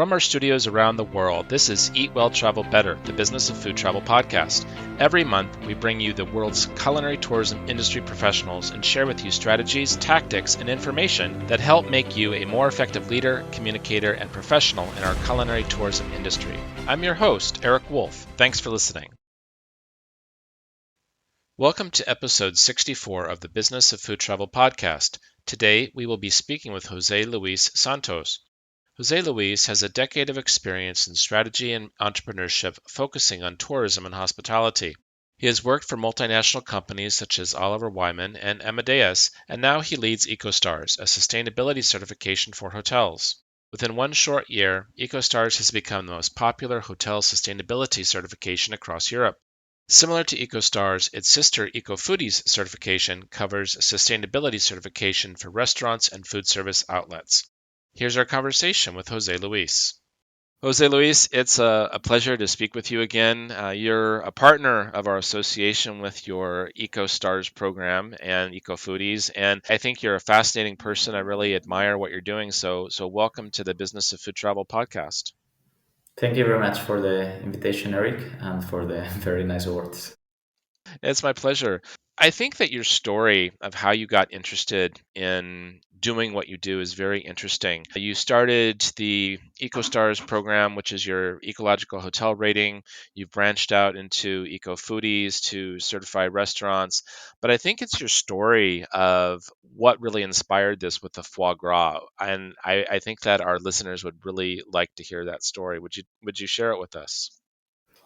From our studios around the world, this is Eat Well, Travel Better, the Business of Food Travel podcast. Every month, we bring you the world's culinary tourism industry professionals and share with you strategies, tactics, and information that help make you a more effective leader, communicator, and professional in our culinary tourism industry. I'm your host, Eric Wolf. Thanks for listening. Welcome to episode 64 of the Business of Food Travel podcast. Today, we will be speaking with Jose Luis Santos. Jose Luis has a decade of experience in strategy and entrepreneurship focusing on tourism and hospitality. He has worked for multinational companies such as Oliver Wyman and Amadeus, and now he leads EcoStars, a sustainability certification for hotels. Within one short year, EcoStars has become the most popular hotel sustainability certification across Europe. Similar to EcoStars, its sister EcoFoodies certification covers sustainability certification for restaurants and food service outlets. Here's our conversation with Jose Luis. Jose Luis, it's a pleasure to speak with you again. You're a partner of our association with your EcoStars program and EcoFoodies, and I think you're a fascinating person. I really admire what you're doing. So welcome to the Business of Food Travel podcast. Thank you very much for the invitation, Eric, and for the very nice words. It's my pleasure. I think that your story of how you got interested in doing what you do is very interesting. You started the EcoStars program, which is your ecological hotel rating. You've branched out into EcoFoodies to certify restaurants. But I think it's your story of what really inspired this with the foie gras. And I think that our listeners would really like to hear that story. Would you share it with us?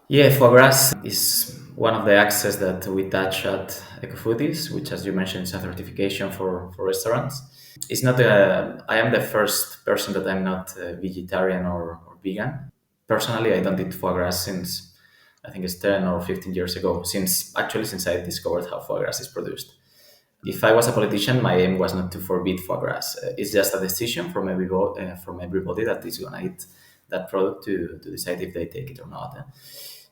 Yeah, foie gras is one of the axes that we touch at EcoFoodies, which, as you mentioned, is a certification for restaurants. It's not I am the first person that I'm not vegetarian or vegan. Personally, I don't eat foie gras since I think it's 10 or 15 years ago, since I discovered how foie gras is produced. If I was a politician, my aim was not to forbid foie gras. It's just a decision from everybody that is going to eat that product to decide if they take it or not.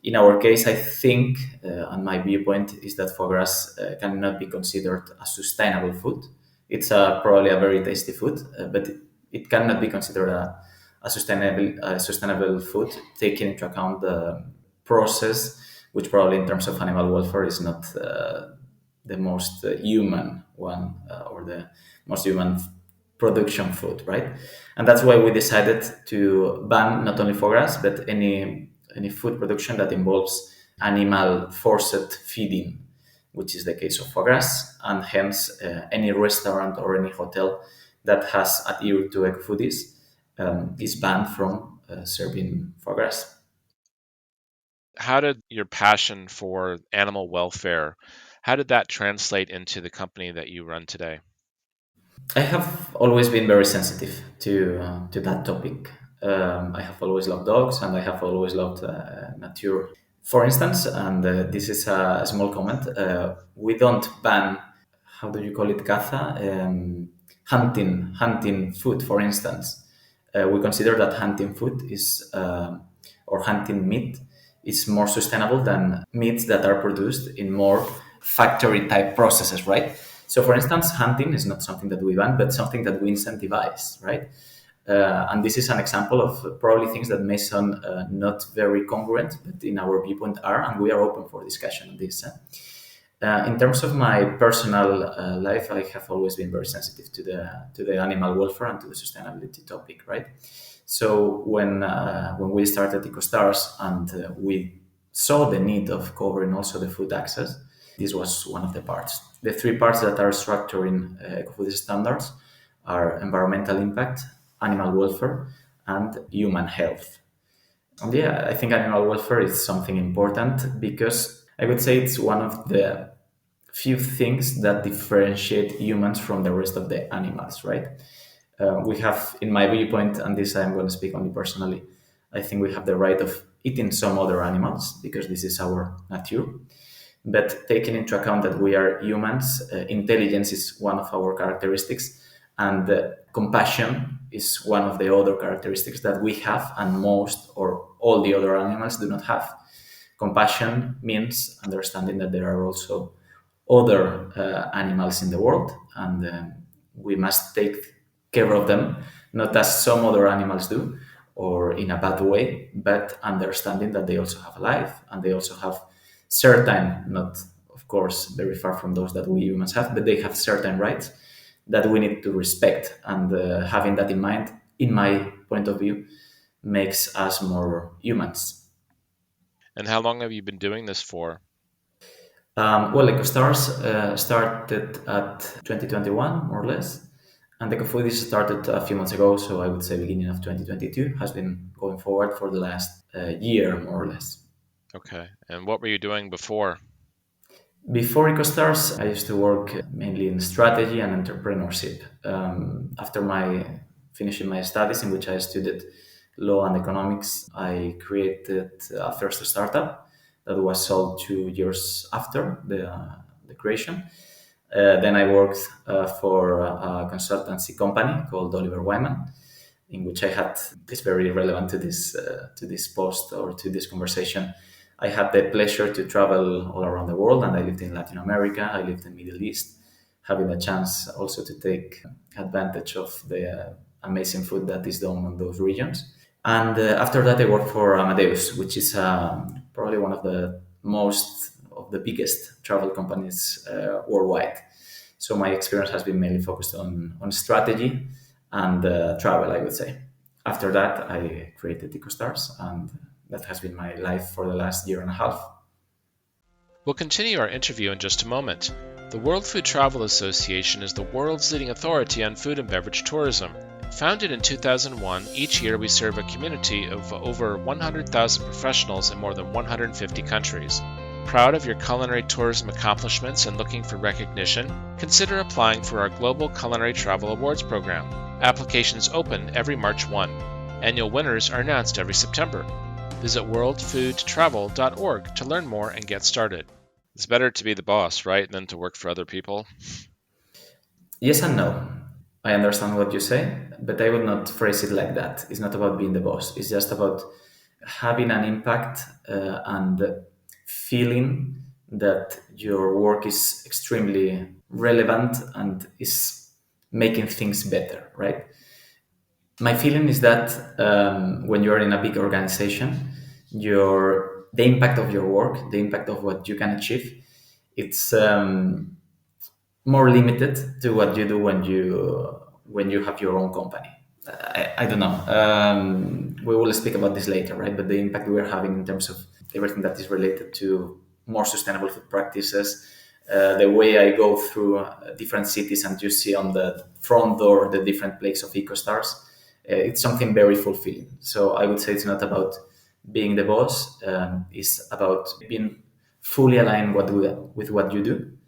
In our case, I think, and my viewpoint is that foie gras cannot be considered a sustainable food. It's probably a very tasty food, but it cannot be considered a sustainable food, taking into account the process, which probably in terms of animal welfare is not the most human one or the most human production food, right? And that's why we decided to ban not only foie gras but any food production that involves animal forced feeding, which is the case of foie gras, and hence any restaurant or any hotel that has adhered to EcoFoodies is banned from serving foie gras. How did your passion for animal welfare, how did that translate into the company that you run today? I have always been very sensitive to that topic. I have always loved dogs, and I have always loved nature. For instance, and this is a small comment, we don't ban, how do you call it, caza, hunting food. For instance, we consider that hunting food is or hunting meat is more sustainable than meats that are produced in more factory type processes, right? So, for instance, hunting is not something that we ban, but something that we incentivize, right? And this is an example of probably things that may sound not very congruent, but in our viewpoint are, and we are open for discussion on this. In terms of my personal life, I have always been very sensitive to the animal welfare and to the sustainability topic, right? So when we started EcoStars and we saw the need of covering also the food access, this was one of the parts. The three parts that are structured in EcoFood standards are environmental impact, animal welfare, and human health. And yeah, I think animal welfare is something important because I would say it's one of the few things that differentiate humans from the rest of the animals, right? We have, in my viewpoint, and this I'm going to speak only personally, I think we have the right of eating some other animals because this is our nature. But taking into account that we are humans, intelligence is one of our characteristics, and compassion is one of the other characteristics that we have, and most or all the other animals do not have. Compassion means understanding that there are also other animals in the world, and we must take care of them, not as some other animals do, or in a bad way, but understanding that they also have a life and they also have certain, not of course very far from those that we humans have, but they have certain rights that we need to respect. And having that in mind, in my point of view, makes us more humans. And how long have you been doing this for? Well, EcoStars started at 2021, more or less, and EcoFoodies started a few months ago, so I would say beginning of 2022, has been going forward for the last year, more or less. Okay. And what were you doing before? Before EcoStars, I used to work mainly in strategy and entrepreneurship. After my finishing my studies, in which I studied law and economics, I created a first startup that was sold 2 years after the creation. Then I worked for a consultancy company called Oliver Wyman, in which I had, is very relevant to this post or to this conversation. I had the pleasure to travel all around the world, and I lived in Latin America. I lived in Middle East, having a chance also to take advantage of the amazing food that is done in those regions. And after that, I worked for Amadeus, which is probably one of the most of the biggest travel companies worldwide. So my experience has been mainly focused on strategy and travel, I would say. After that, I created EcoStars, and that has been my life for the last year and a half. We'll continue our interview in just a moment. The World Food Travel Association is the world's leading authority on food and beverage tourism. Founded in 2001, each year we serve a community of over 100,000 professionals in more than 150 countries. Proud of your culinary tourism accomplishments and looking for recognition? Consider applying for our Global Culinary Travel Awards program. Applications open every March 1. Annual winners are announced every September. Visit worldfoodtravel.org to learn more and get started. It's better to be the boss, right, than to work for other people. Yes and no. I understand what you say, but I would not phrase it like that. It's not about being the boss. It's just about having an impact and feeling that your work is extremely relevant and is making things better, right? My feeling is that when you're in a big organization, your the impact of your work, the impact of what you can achieve, it's more limited to what you do when you have your own company. I don't know. We will speak about this later, right? But the impact we're having in terms of everything that is related to more sustainable food practices, the way I go through different cities and you see on the front door the different plaques of EcoStars, it's something very fulfilling. So I would say it's not about being the boss. It's about being fully aligned with what you do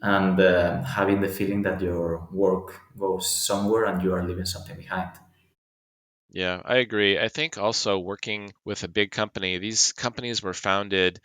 and having the feeling that your work goes somewhere and you are leaving something behind. Yeah, I agree. I think also working with a big company, these companies were founded,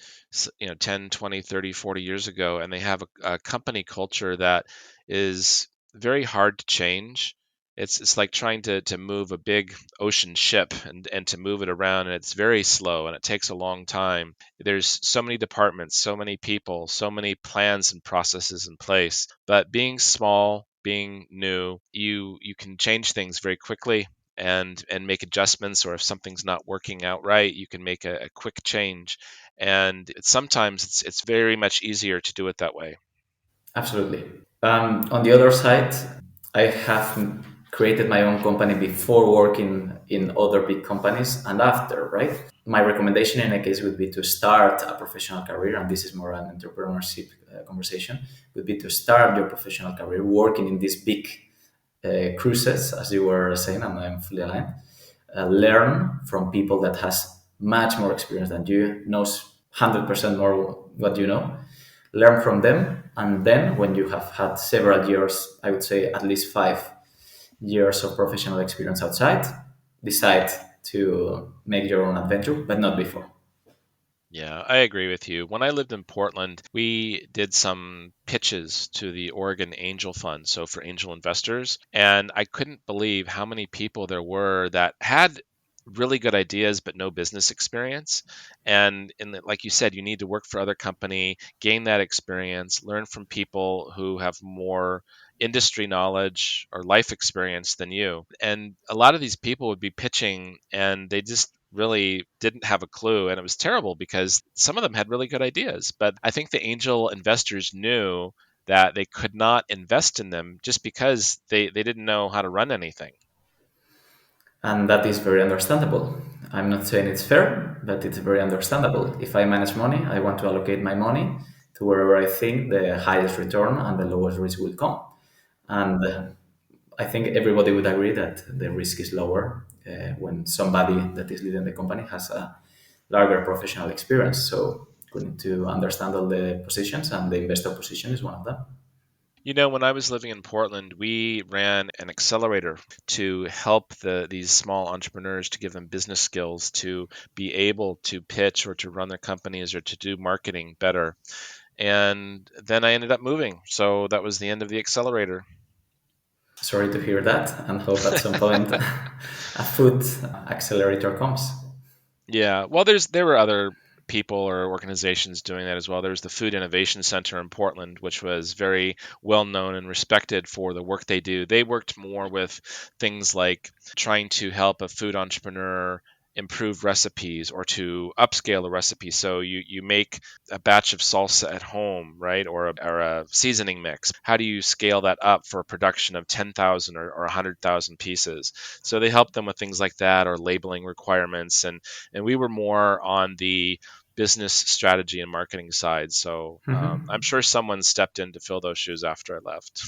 10, 20, 30, 40 years ago, and they have a company culture that is very hard to change. It's like trying to move a big ocean ship and to move it around, and it's very slow and it takes a long time. There's so many departments, so many people, so many plans and processes in place. But being small, being new, you can change things very quickly and make adjustments, or if something's not working out right, you can make a quick change. And sometimes it's very much easier to do it that way. Absolutely. On the other side, I have created my own company before working in other big companies and after, right? My recommendation in a case would be to start a professional career, and this is more an entrepreneurship conversation, would be to start your professional career working in these big cruises, as you were saying, and I'm fully aligned. Learn from people that has much more experience than you, knows 100% more what you know. Learn from them, and then when you have had several years, I would say at least 5 years of professional experience outside, decide to make your own adventure, but not before. Yeah, I agree with you. When I lived in Portland, we did some pitches to the Oregon Angel Fund, so for angel investors, and I couldn't believe how many people there were that had really good ideas but no business experience. And like you said, you need to work for other company, gain that experience, learn from people who have more industry knowledge or life experience than you. And a lot of these people would be pitching and they just really didn't have a clue. And it was terrible because some of them had really good ideas. But I think the angel investors knew that they could not invest in them just because they didn't know how to run anything. And that is very understandable. I'm not saying it's fair, but it's very understandable. If I manage money, I want to allocate my money to wherever I think the highest return and the lowest risk will come. And I think everybody would agree that the risk is lower when somebody that is leading the company has a larger professional experience. So we need to understand all the positions, and the investor position is one of them. When I was living in Portland, we ran an accelerator to help these small entrepreneurs to give them business skills to be able to pitch or to run their companies or to do marketing better. And then I ended up moving. So that was the end of the accelerator. Sorry to hear that, and hope at some point a food accelerator comes. Yeah, well, there were other people or organizations doing that as well. There was the Food Innovation Center in Portland, which was very well known and respected for the work they do. They worked more with things like trying to help a food entrepreneur improve recipes or to upscale a recipe. So you make a batch of salsa at home, right? Or a seasoning mix. How do you scale that up for a production of 10,000 or 100,000 pieces? So they help them with things like that or labeling requirements. And we were more on the business strategy and marketing side. So I'm sure someone stepped in to fill those shoes after I left.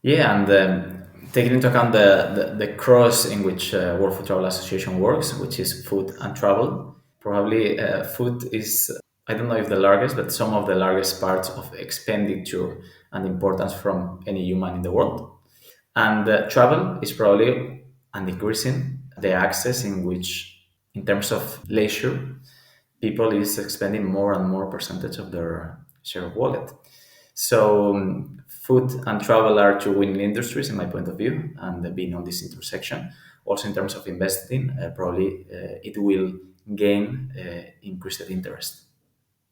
Yeah, and taking into account the cross in which World Food Travel Association works, which is food and travel, probably food is, I don't know if the largest, but some of the largest parts of expenditure and importance from any human in the world. And travel is probably and increasing the access in which, in terms of leisure, people is expending more and more percentage of their share of wallet. So food and travel are two winning industries in my point of view, and being on this intersection, also in terms of investing, probably it will gain increased interest.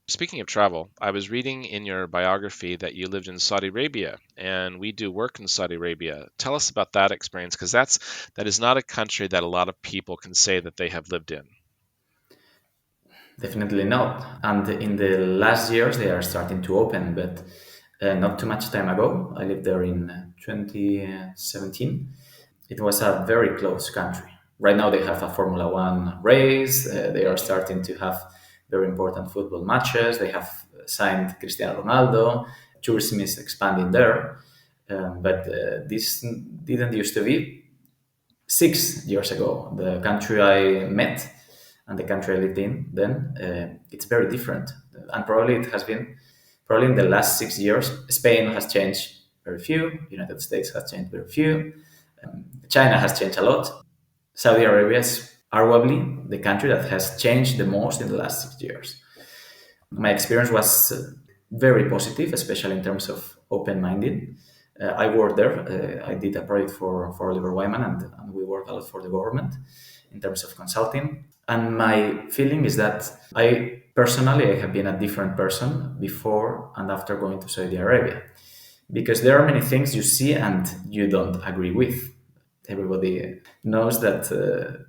Speaking of travel, I was reading in your biography that you lived in Saudi Arabia, and we do work in Saudi Arabia. Tell us about that experience, because that is not a country that a lot of people can say that they have lived in. Definitely not. And in the last years, they are starting to open, but not too much time ago. I lived there in 2017. It was a very close country. Right now, they have a Formula One race. They are starting to have very important football matches. They have signed Cristiano Ronaldo. Tourism is expanding there. But this didn't used to be 6 years ago. The country I met and the country I lived in then, it's very different. And probably it has been, probably in the last 6 years, Spain has changed very few, United States has changed very few, China has changed a lot. Saudi Arabia is arguably the country that has changed the most in the last 6 years. My experience was very positive, especially in terms of open-minded. I worked there. I did a project for Oliver Wyman, and we worked a lot for the government in terms of consulting. And my feeling is that I have been a different person before and after going to Saudi Arabia, because there are many things you see and you don't agree with. Everybody knows that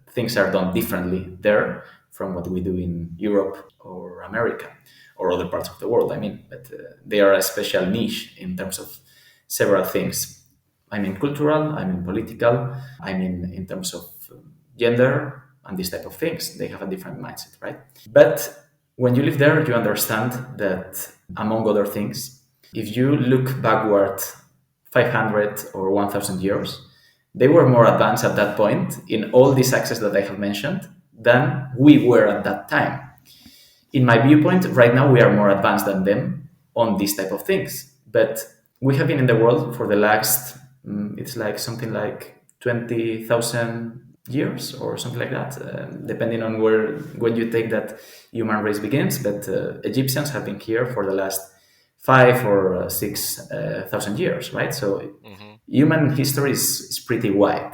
things are done differently there from what we do in Europe or America or other parts of the world. I mean, but they are a special niche in terms of several things. I mean, cultural, I mean, political, I mean, in terms of gender and these type of things. They have a different mindset, right? But when you live there, you understand that, among other things, if you look backward 500 or 1000 years, they were more advanced at that point in all these access that I have mentioned than we were at that time. In my viewpoint, right now we are more advanced than them on these type of things. But we have been in the world for the last, it's like something like 20,000 years or something like that, depending on when you take that human race begins. But Egyptians have been here for the last 5 or 6 thousand years, right? So Hmm. human history is pretty wide.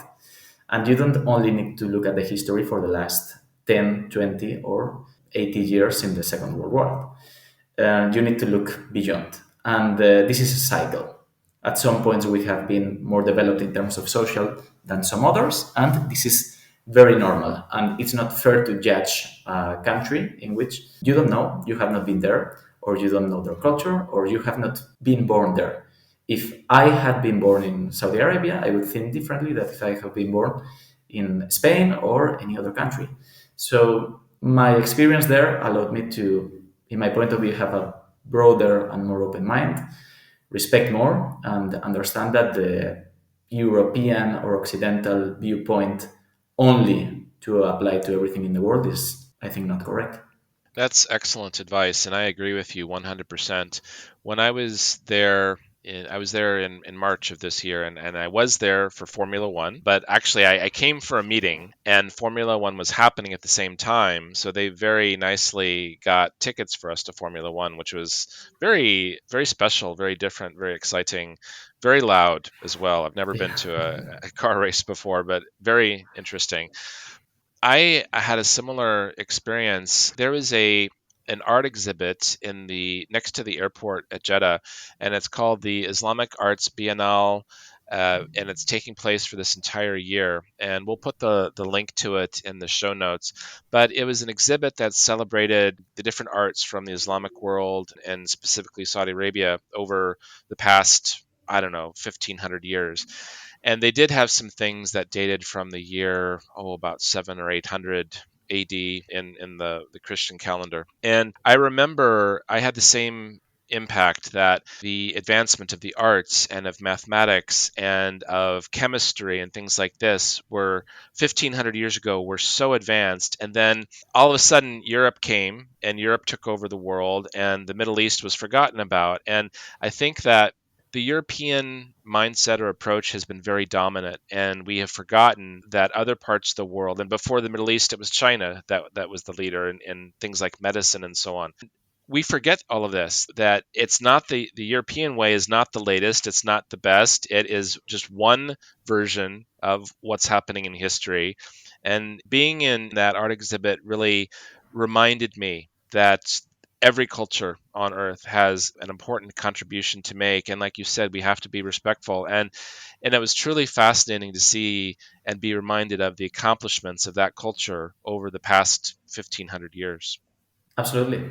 And you don't only need to look at the history for the last 10, 20, or 80 years in the Second World War. You need to look beyond. And this is a cycle. At some points, we have been more developed in terms of social than some others, and this is very normal. And it's not fair to judge a country in which you don't know, you have not been there, or you don't know their culture, or you have not been born there. If I had been born in Saudi Arabia, I would think differently than if I have been born in Spain or any other country. So my experience there allowed me to, in my point of view, have a broader and more open mind, respect more, and understand that the European or Occidental viewpoint only to apply to everything in the world is, I think, not correct. That's excellent advice, and I agree with you 100%. When I was there, I was there in March of this year, and I was there for Formula One. But actually, I came for a meeting, and Formula One was happening at the same time. So they very nicely got tickets for us to Formula One, which was very, very special, very different, very exciting, very loud as well. I've never been Yeah. to a car race before, but very interesting. I had a similar experience. There was a an art exhibit in the next to the airport at Jeddah, and it's called the Islamic Arts Biennale, and it's taking place for this entire year. And we'll put the link to it in the show notes. But it was an exhibit that celebrated the different arts from the Islamic world and specifically Saudi Arabia over the past, I don't know, 1500 years. And they did have some things that dated from the year, about 7 or 800 AD in the Christian calendar. And I remember I had the same impact that the advancement of the arts and of mathematics and of chemistry and things like this were 1500 years ago were so advanced, and then all of a sudden Europe came and Europe took over the world and the Middle East was forgotten about. And I think that the European mindset or approach has been very dominant, and we have forgotten that other parts of the world, and before the Middle East, it was China that was the leader in things like medicine and so on. We forget all of this, that it's not the European way is not the latest, it's not the best, it is just one version of what's happening in history. And being in that art exhibit really reminded me that every culture on earth has an important contribution to make, and like you said, we have to be respectful. And it was truly fascinating to see and be reminded of the accomplishments of that culture over the past 1500 years. Absolutely,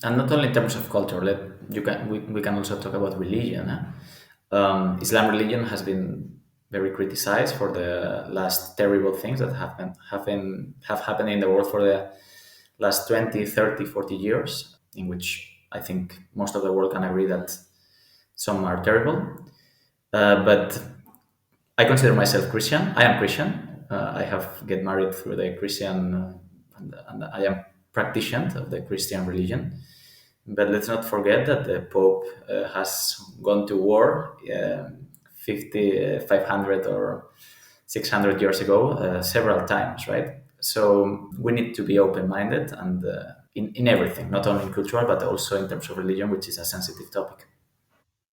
and not only in terms of culture. We can also talk about religion. Islam religion has been very criticized for the last terrible things that have happened in the world for the last 20, 30, 40 years, in which I think most of the world can agree that some are terrible. But I consider myself Christian. I am Christian. I have get married through the Christian, and I am practicant of the Christian religion. But let's not forget that the Pope has gone to war 500 or 600 years ago several times, right? So we need to be open-minded and in everything, not only in cultural, but also in terms of religion, which is a sensitive topic.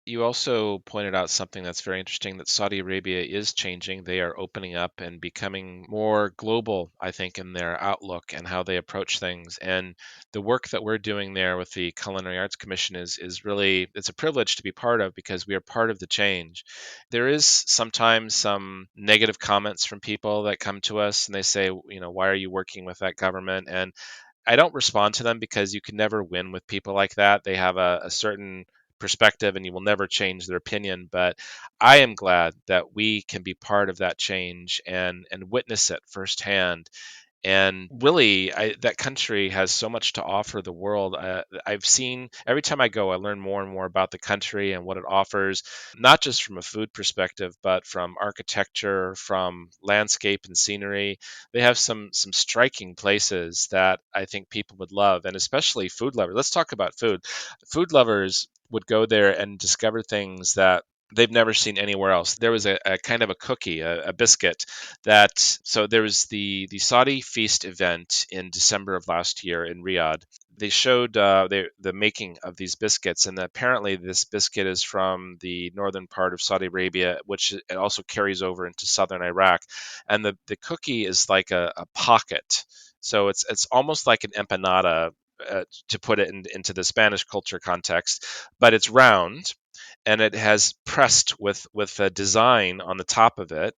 You also pointed out something that's very interesting, that Saudi Arabia is changing. They are opening up and becoming more global, I think, in their outlook and how they approach things. And the work that we're doing there with the Culinary Arts Commission is really, it's a privilege to be part of because we are part of the change. There is sometimes some negative comments from people that come to us and they say, why are you working with that government? And I don't respond to them because you can never win with people like that. They have a certain perspective and you will never change their opinion. But I am glad that we can be part of that change and witness it firsthand. And really, that country has so much to offer the world. I've seen every time I go, I learn more and more about the country and what it offers, not just from a food perspective, but from architecture, from landscape and scenery. They have some striking places that I think people would love, and especially food lovers. Let's talk about food. Food lovers would go there and discover things that they've never seen anywhere else. There was a kind of a cookie, a biscuit so there was the Saudi feast event in December of last year in Riyadh. They showed the making of these biscuits, and apparently this biscuit is from the northern part of Saudi Arabia, which it also carries over into southern Iraq. And the cookie is like a pocket, so it's almost like an empanada. To put it into the Spanish culture context, but it's round, and it has pressed with a design on the top of it,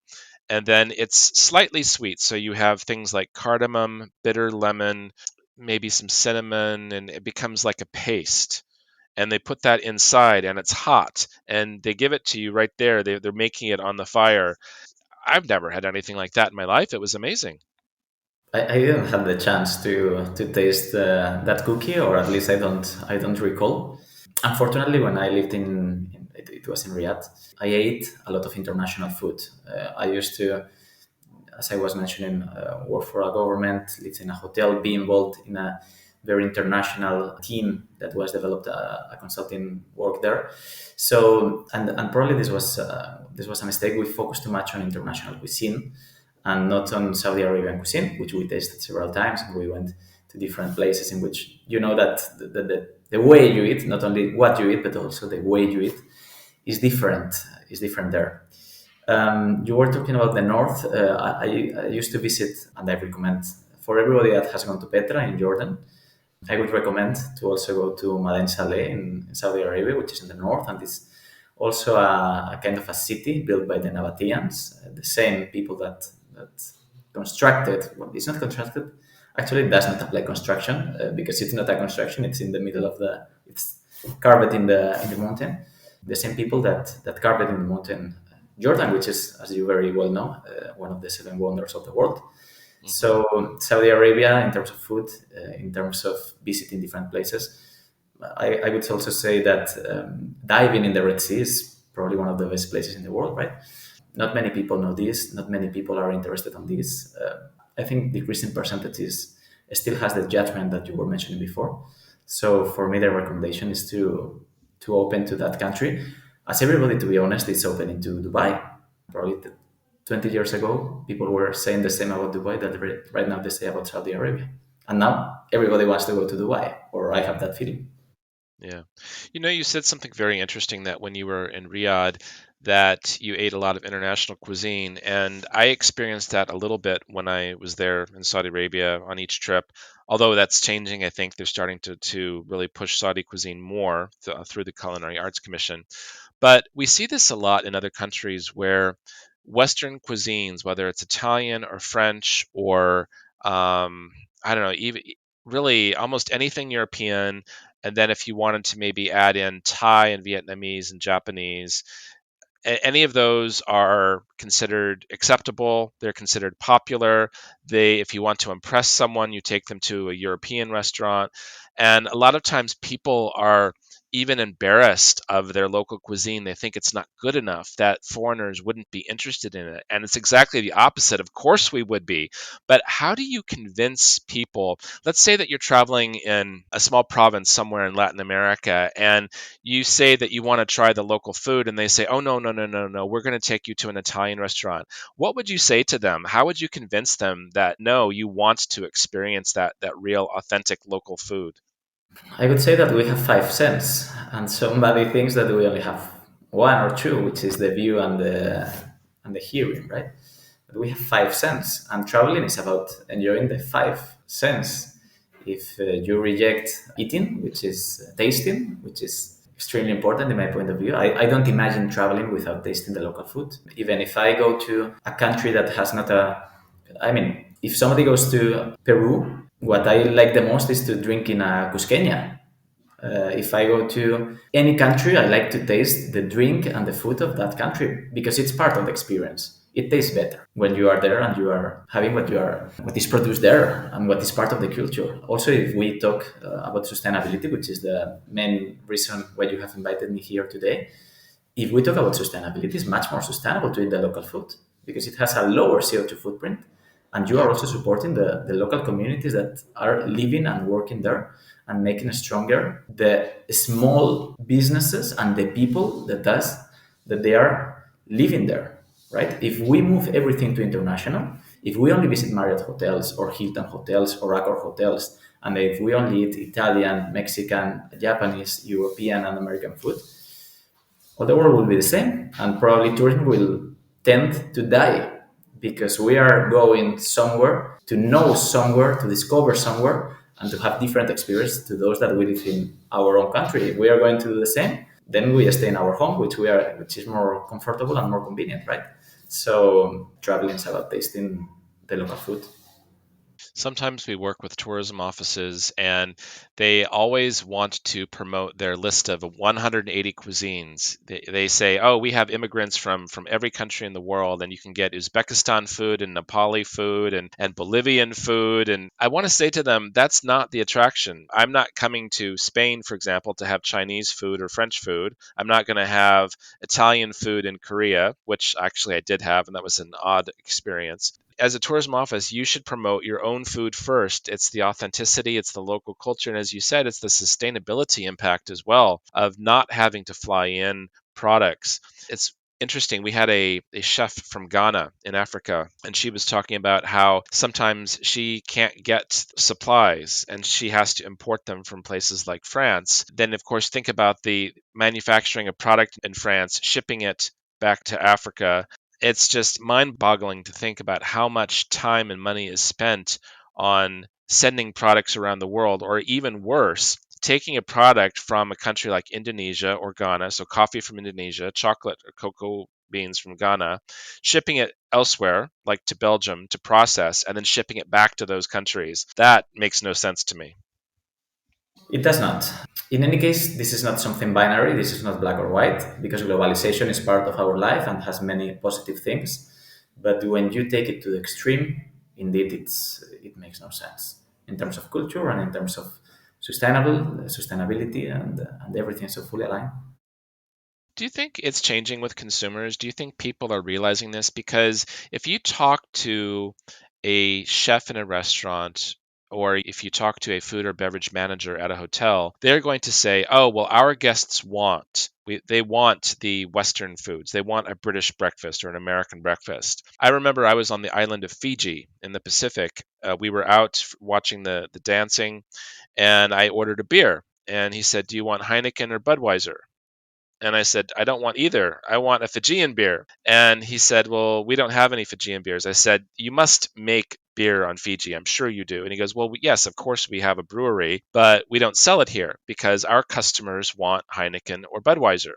and then it's slightly sweet. So you have things like cardamom, bitter lemon, maybe some cinnamon, and it becomes like a paste. And they put that inside, and it's hot, and they give it to you right there. They're making it on the fire. I've never had anything like that in my life. It was amazing. I didn't have the chance to taste that cookie, or at least I don't recall. Unfortunately, when I lived it was in Riyadh, I ate a lot of international food. I used to, as I was mentioning, work for a government, lived in a hotel, be involved in a very international team that was developed a consulting work there. So, and probably this was a mistake. We focused too much on international cuisine and not on Saudi Arabian cuisine, which we tasted several times. And we went to different places in which you know that the way you eat, not only what you eat, but also the way you eat, is different. Is different there. You were talking about the north. I used to visit, and I recommend for everybody that has gone to Petra in Jordan. I would recommend to also go to Madain Saleh in Saudi Arabia, which is in the north, and it's also a kind of a city built by the Nabateans, the same people that constructed. Well, it's not constructed. Actually, it does not apply construction because it's not a construction. It's in the middle of the. It's carved in the mountain. The same people that carved in the mountain Jordan, which is, as you very well know, one of the seven wonders of the world. Hmm. So Saudi Arabia, in terms of food, in terms of visiting different places, I would also say that diving in the Red Sea is probably one of the best places in the world, right? Not many people know this. Not many people are interested on this. I think decreasing percentages still has the judgment that you were mentioning before. So for me, the recommendation is to open to that country. As everybody, to be honest, is opening to Dubai. Probably 20 years ago, people were saying the same about Dubai that right now they say about Saudi Arabia. And now everybody wants to go to Dubai, or I have that feeling. Yeah. You said something very interesting that when you were in Riyadh, that you ate a lot of international cuisine. And I experienced that a little bit when I was there in Saudi Arabia on each trip. Although that's changing, I think they're starting to really push Saudi cuisine more through the Culinary Arts Commission. But we see this a lot in other countries where Western cuisines, whether it's Italian or French or I don't know, even really almost anything European, and then if you wanted to maybe add in Thai and Vietnamese and Japanese, any of those are considered acceptable. They're considered popular. If you want to impress someone, you take them to a European restaurant. And a lot of times people are even embarrassed of their local cuisine. They think it's not good enough, that foreigners wouldn't be interested in it. And it's exactly the opposite. Of course we would be. But how do you convince people? Let's say that you're traveling in a small province somewhere in Latin America, and you say that you want to try the local food, and they say, "Oh, no, no, no, no, no, we're going to take you to an Italian restaurant." What would you say to them? How would you convince them that no, you want to experience that real authentic local food? I would say that we have five senses, and somebody thinks that we only have one or two, which is the view and the hearing, right? But we have five senses, and traveling is about enjoying the five senses. If you reject eating, which is tasting, which is extremely important in my point of view, I don't imagine traveling without tasting the local food. Even if I go to a country that has not a, I mean, if somebody goes to Peru, what I like the most is to drink in a cusqueña. If I go to any country, I like to taste the drink and the food of that country because it's part of the experience. It tastes better when you are there and you are having what is produced there and what is part of the culture. Also, if we talk about sustainability, which is the main reason why you have invited me here today, if we talk about sustainability, it's much more sustainable to eat the local food because it has a lower CO2 footprint. And you are Yeah. also supporting the local communities that are living and working there and making stronger the small businesses and the people that they are living there, right? If we move everything to international, if we only visit Marriott hotels or Hilton hotels or Accor hotels, and if we only eat Italian, Mexican, Japanese, European, and American food, well, the world will be the same, and probably tourism will tend to die because we are going somewhere to know somewhere, to discover somewhere, and to have different experience to those that we live in our own country. If we are going to do the same, then we stay in our home, which is more comfortable and more convenient, right? So traveling is about tasting the local food. Sometimes we work with tourism offices and they always want to promote their list of 180 cuisines. They say, oh, we have immigrants from every country in the world, and you can get Uzbekistan food and Nepali food and Bolivian food. And I want to say to them, that's not the attraction. I'm not coming to Spain, for example, to have Chinese food or French food. I'm not going to have Italian food in Korea, which actually I did have, and that was an odd experience. As a tourism office, you should promote your own food first. It's the authenticity, it's the local culture, and as you said, it's the sustainability impact as well of not having to fly in products. It's interesting. We had a chef from Ghana in Africa, and she was talking about how sometimes she can't get supplies and she has to import them from places like France. Then, of course, think about the manufacturing a product in France, shipping it back to Africa. It's just mind-boggling to think about how much time and money is spent on sending products around the world, or even worse, taking a product from a country like Indonesia or Ghana, so coffee from Indonesia, chocolate or cocoa beans from Ghana, shipping it elsewhere, like to Belgium, to process, and then shipping it back to those countries. That makes no sense to me. It does not. In any case, this is not something binary. This is not black or white because globalization is part of our life and has many positive things. But when you take it to the extreme, indeed, it makes no sense in terms of culture and in terms of sustainability and everything is so fully aligned. Do you think it's changing with consumers? Do you think people are realizing this? Because if you talk to a chef in a restaurant, or if you talk to a food or beverage manager at a hotel, they're going to say, "Oh, well, our guests they want the Western foods. They want a British breakfast or an American breakfast." I remember I was on the island of Fiji in the Pacific. We were out watching the dancing, and I ordered a beer. And he said, "Do you want Heineken or Budweiser?" And I said, I don't want either. I want a Fijian beer. And he said, well, we don't have any Fijian beers. I said, you must make beer on Fiji. I'm sure you do. And he goes, well, yes, of course we have a brewery, but we don't sell it here because our customers want Heineken or Budweiser.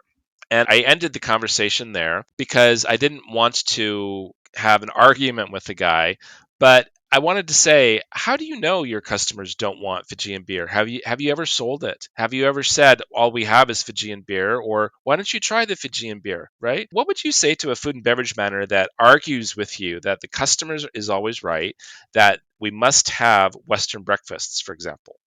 And I ended the conversation there because I didn't want to have an argument with the guy, but I wanted to say, how do you know your customers don't want Fijian beer? Have you ever sold it? Have you ever said all we have is Fijian beer, or why don't you try the Fijian beer, right? What would you say to a food and beverage manner that argues with you that the customers is always right, that we must have Western breakfasts, for example?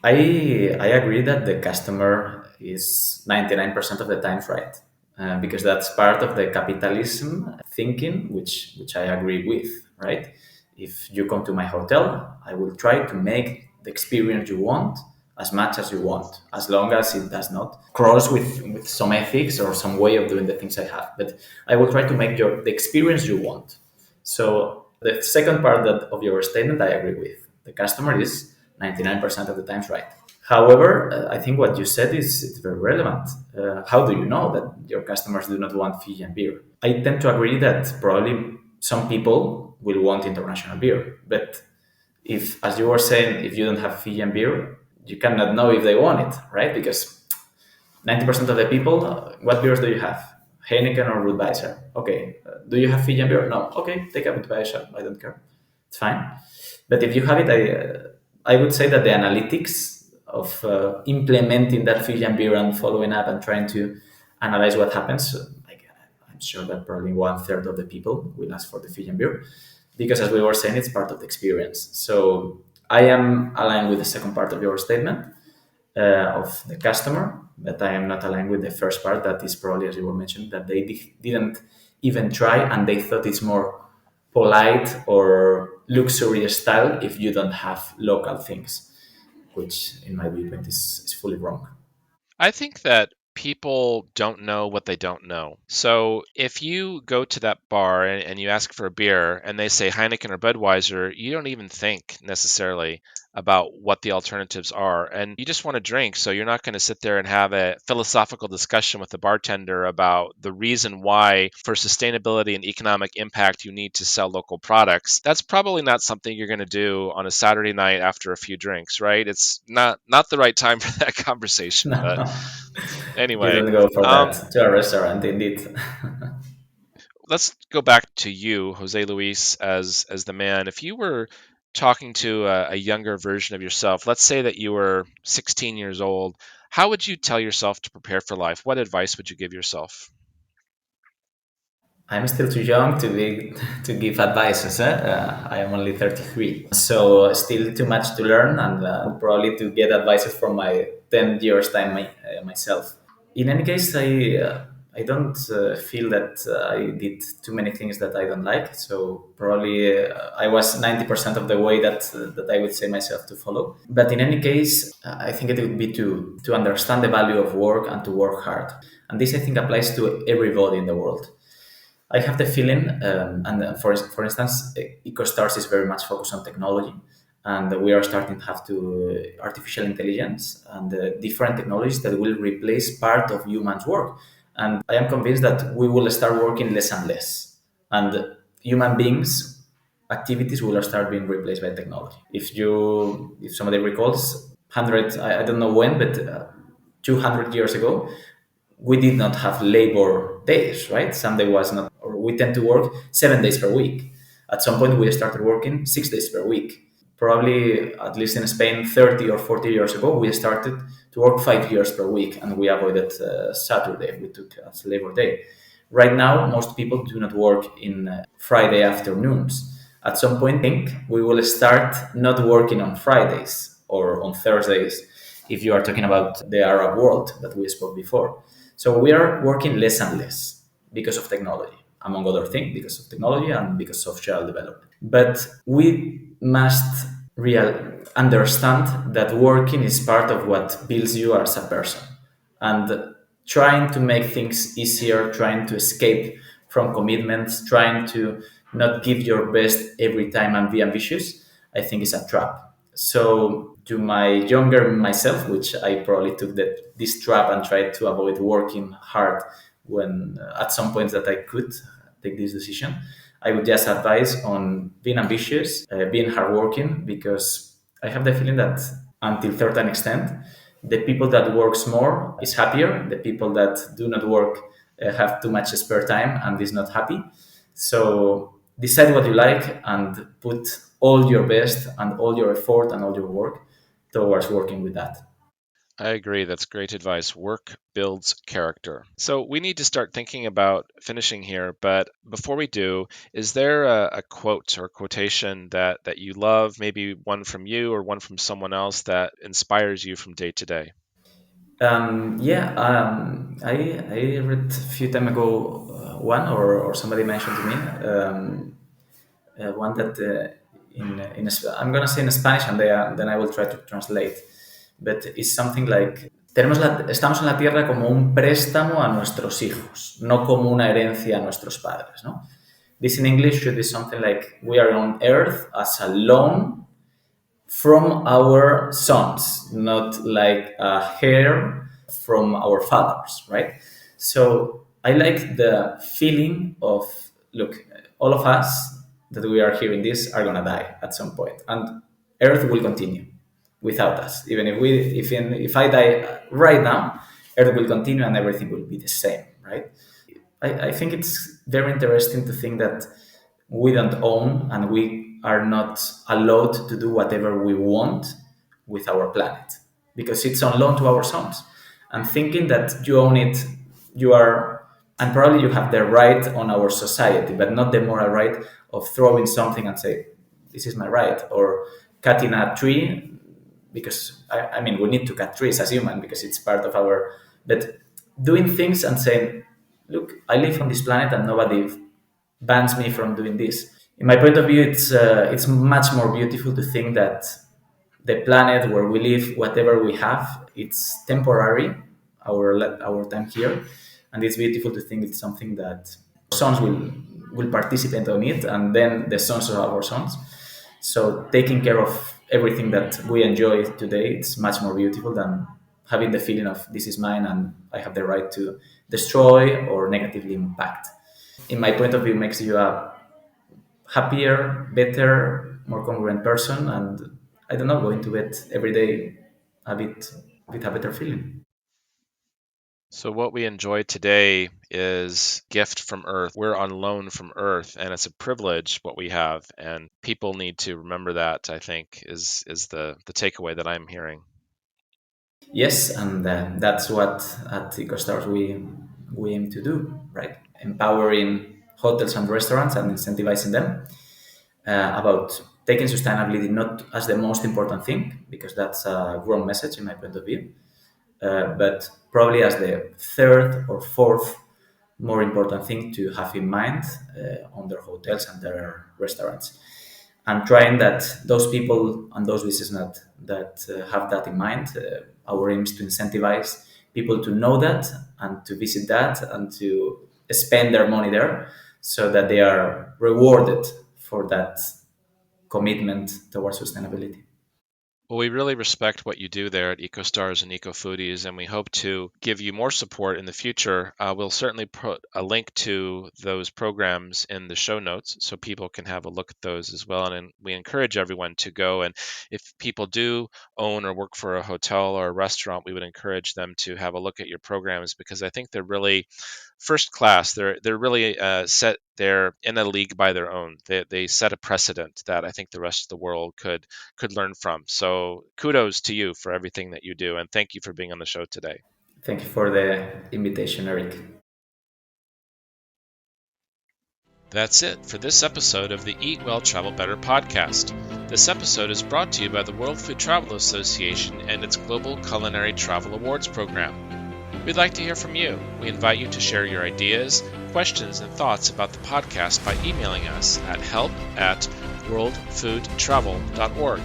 I agree that the customer is 99% of the time right, because that's part of the capitalism thinking, which I agree with, right? If you come to my hotel, I will try to make the experience you want as much as you want, as long as it does not cross with some ethics or some way of doing the things I have. But I will try to make the experience you want. So the second part of your statement, I agree with. The customer is 99% of the times right. However, I think what you said is it's very relevant. How do you know that your customers do not want Fijian beer? I tend to agree that probably some people will want international beer, but if, as you were saying, if you don't have Fijian beer, you cannot know if they want it, right? Because 90% of the people, what beers do you have? Heineken or Budweiser? Okay. Do you have Fijian beer? No. Okay, take a Budweiser. I don't care. It's fine. But if you have it, I would say that the analytics of implementing that Fijian beer and following up and trying to analyze what happens, like, I'm sure that probably one third of the people will ask for the Fijian beer because, as we were saying, it's part of the experience. So I am aligned with the second part of your statement of the customer, but I am not aligned with the first part. That is probably, as you were mentioning, that they didn't even try and they thought it's more polite or luxury style if you don't have local things, which, in my viewpoint, is fully wrong. I think that people don't know what they don't know. So if you go to that bar and you ask for a beer and they say Heineken or Budweiser, you don't even think necessarily about what the alternatives are. And you just want to drink. So you're not going to sit there and have a philosophical discussion with the bartender about the reason why, for sustainability and economic impact, you need to sell local products. That's probably not something you're going to do on a Saturday night after a few drinks, right? It's not the right time for that conversation. But No. Anyway, Didn't go for um, that to a restaurant, indeed. let's go back to you, Jose Luis, as the man. If you were talking to a younger version of yourself, let's say that you were 16 years old, how would you tell yourself to prepare for life? What advice would you give yourself? I'm still too young to be to give advices. I am only 33, so still too much to learn and probably to get advices from my 10 years time myself. In any case, I don't feel that I did too many things that I don't like. So probably I was 90% of the way that I would say myself to follow. But in any case, I think it would be to understand the value of work and to work hard. And this I think applies to everybody in the world. I have the feeling, for instance, EcoStars is very much focused on technology, and we are starting to have to artificial intelligence and different technologies that will replace part of humans' work. And I am convinced that we will start working less and less, and human beings' activities will start being replaced by technology. If somebody recalls, hundred, I don't know when, but 200 years ago, we did not have labor days, right? Sunday was not, or we tend to work 7 days per week. At some point, we started working 6 days per week. Probably, at least in Spain, 30 or 40 years ago, we started to work 5 years per week and we avoided Saturday. We took as Labor Day. Right now, most people do not work in Friday afternoons. At some point, I think we will start not working on Fridays or on Thursdays if you are talking about the Arab world that we spoke before. So we are working less and less because of technology, among other things, because of technology and because of social development. But we must understand that working is part of what builds you as a person. And trying to make things easier, trying to escape from commitments, trying to not give your best every time and be ambitious, I think is a trap. So to my younger myself, which I probably took this trap and tried to avoid working hard when at some points that I could take this decision, I would just advise on being ambitious, being hardworking, because I have the feeling that until certain extent, the people that works more is happier. The people that do not work have too much spare time and is not happy. So decide what you like and put all your best and all your effort and all your work towards working with that. I agree. That's great advice. Work builds character. So we need to start thinking about finishing here. But before we do, is there a quote or quotation that you love, maybe one from you or one from someone else that inspires you from day to day? I read a few time ago one or somebody mentioned to me one that I'm gonna say in Spanish and then I will try to translate. But it's something like estamos en la tierra como un préstamo a nuestros hijos, no como una herencia a nuestros padres, ¿no? This in English should be something like we are on earth as a loan from our sons, not like a hair from our fathers, right? So I like the feeling of look, all of us that we are hearing this are gonna die at some point, and Earth will continue without us. Even if I die right now, Earth will continue and everything will be the same, right? I think it's very interesting to think that we don't own and we are not allowed to do whatever we want with our planet because it's on loan to our sons. And thinking that you own it, you are, and probably you have the right on our society, but not the moral right of throwing something and say, this is my right, or cutting a tree because I mean we need to cut trees as human because it's part of our but doing things and saying look I live on this planet and nobody bans me from doing this in my point of view it's much more beautiful to think that the planet where we live whatever we have it's temporary our time here and it's beautiful to think it's something that sons will participate on it and then the sons of our sons so taking care of everything that we enjoy today, it's much more beautiful than having the feeling of this is mine and I have the right to destroy or negatively impact. In my point of view, makes you a happier, better, more congruent person, and I don't know, going to bed every day a bit with a better feeling. So what we enjoy today is gift from Earth. We're on loan from Earth, and it's a privilege what we have, and people need to remember that, I think, is the takeaway that I'm hearing. Yes, and that's what at EcoStars we aim to do, right? Empowering hotels and restaurants and incentivizing them about taking sustainability not as the most important thing, because that's a wrong message in my point of view, but probably as the third or fourth more important thing to have in mind on their hotels and their restaurants. And trying that those people and those businesses that have that in mind, our aim is to incentivize people to know that and to visit that and to spend their money there so that they are rewarded for that commitment towards sustainability. Well, we really respect what you do there at EcoStars and EcoFoodies, and we hope to give you more support in the future. We'll certainly put a link to those programs in the show notes so people can have a look at those as well. And we encourage everyone to go. And if people do own or work for a hotel or a restaurant, we would encourage them to have a look at your programs because I think they're really first class. They're really set. They're in a league by their own. They set a precedent that I think the rest of the world could learn from. So kudos to you for everything that you do, and thank you for being on the show today. Thank you for the invitation, Eric. That's it for this episode of the Eat Well Travel Better podcast. This episode is brought to you by the World Food Travel Association and its Global Culinary Travel Awards program. We'd like to hear from you. We invite you to share your ideas, questions, and thoughts about the podcast by emailing us at help@worldfoodtravel.org.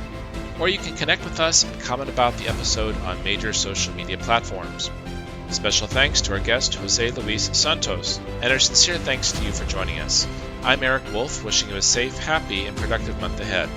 Or you can connect with us and comment about the episode on major social media platforms. Special thanks to our guest, Jose Luis Santos, and our sincere thanks to you for joining us. I'm Eric Wolf, wishing you a safe, happy, and productive month ahead.